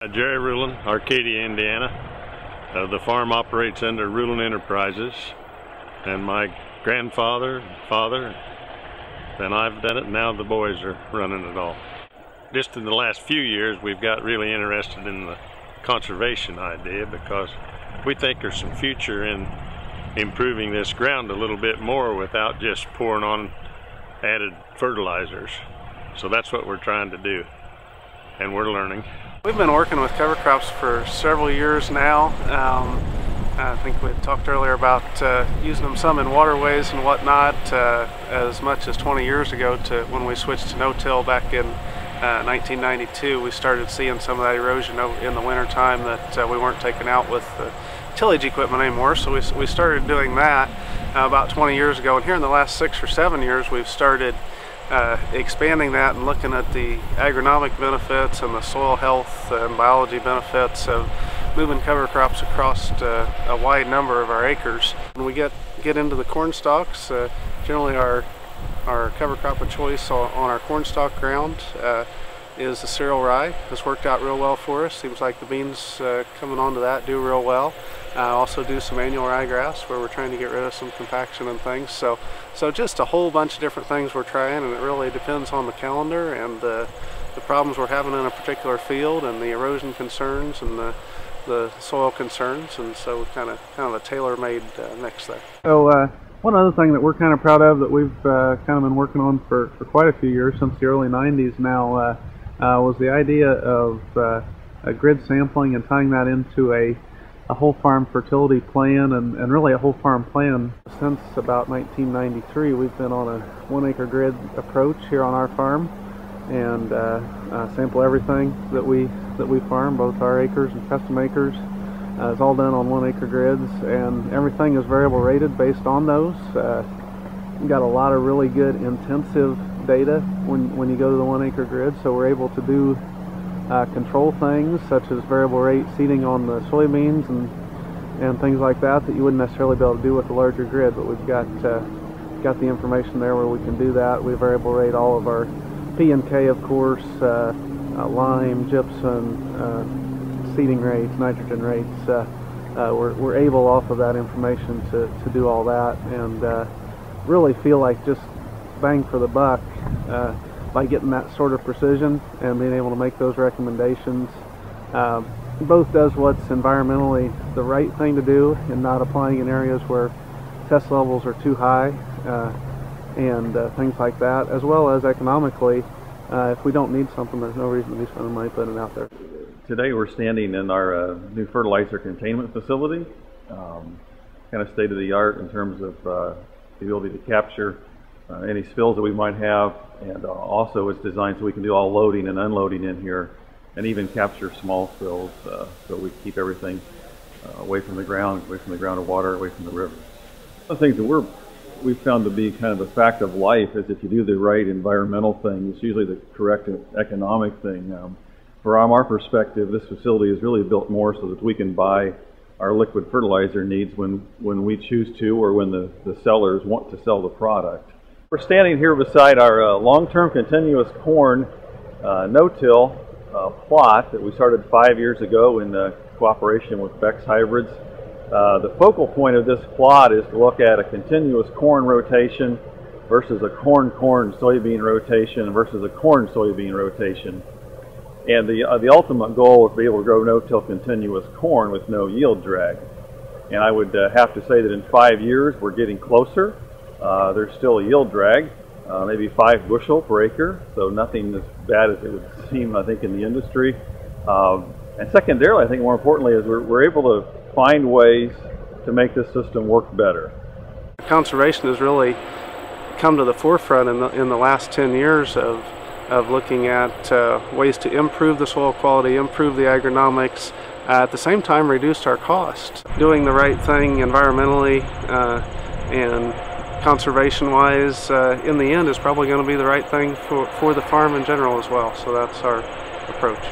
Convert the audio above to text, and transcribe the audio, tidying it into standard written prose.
Jerry Rulon, Arcadia, Indiana. The farm operates under Rulon+Enterprises, and my grandfather, father, and I've done it, and now the boys are running it all. Just in the last few years, we've got really interested in the conservation idea because we think there's some future in improving this ground a little bit more without just pouring on added fertilizers. So that's what we're trying to do, and we're learning. We've been working with cover crops for several years now. I think we talked earlier about using them some in waterways and whatnot, as much as 20 years ago to when we switched to no-till back in 1992. We started seeing some of that erosion in the wintertime that we weren't taking out with the tillage equipment anymore, so we started doing that about 20 years ago, and here in the last 6 or 7 years we've started expanding that and looking at the agronomic benefits and the soil health and biology benefits of moving cover crops across a wide number of our acres. When we get into the corn stalks, generally our cover crop of choice on our corn stalk ground is the cereal rye. It's worked out real well for us. Seems like the beans coming onto that do real well. Also do some annual ryegrass where we're trying to get rid of some compaction and things. So just a whole bunch of different things we're trying, and it really depends on the calendar and the problems we're having in a particular field and the erosion concerns and the soil concerns, and so kind of a tailor-made mix there. So one other thing that we're kind of proud of that we've kind of been working on for quite a few years, since the early 90s now, was the idea of a grid sampling and tying that into a whole farm fertility plan, and really a whole farm plan. Since about 1993 we've been on a 1 acre grid approach here on our farm, and sample everything that we farm, both our acres and custom acres. It's all done on 1 acre grids, and everything is variable rated based on those. We've got a lot of really good intensive data when you go to the 1 acre grid, so we're able to do control things such as variable rate seeding on the soybeans and things like that you wouldn't necessarily be able to do with a larger grid, but we've got the information there where we can do that. We variable rate all of our P and K, of course, lime, gypsum, seeding rates, nitrogen rates. We're able off of that information to do all that, and really feel like just bang for the buck by getting that sort of precision and being able to make those recommendations. Both does what's environmentally the right thing to do and not applying in areas where test levels are too high and things like that, as well as economically. If we don't need something, there's no reason to be spending money putting it out there. Today we're standing in our new fertilizer containment facility, kind of state of the art in terms of the ability to capture any spills that we might have, and also it's designed so we can do all loading and unloading in here and even capture small spills, so we keep everything away from the ground of water, away from the river. One of the things that we've found to be kind of a fact of life is if you do the right environmental thing, it's usually the correct economic thing. From our perspective, this facility is really built more so that we can buy our liquid fertilizer needs when we choose to, or when the sellers want to sell the product. We're standing here beside our long-term continuous corn no-till plot that we started 5 years ago in cooperation with Beck's Hybrids. The focal point of this plot is to look at a continuous corn rotation versus a corn-soybean rotation versus a corn-soybean rotation. And the ultimate goal is to be able to grow no-till continuous corn with no yield drag. And I would have to say that in 5 years we're getting closer. There's still a yield drag, maybe 5 bushel per acre, so nothing as bad as it would seem, I think, in the industry. And secondarily, I think more importantly, is we're able to find ways to make this system work better. Conservation has really come to the forefront in the last 10 years of looking at ways to improve the soil quality, improve the agronomics, at the same time reduce our cost. Doing the right thing environmentally and conservation-wise, in the end, is probably going to be the right thing for the farm in general as well. So that's our approach.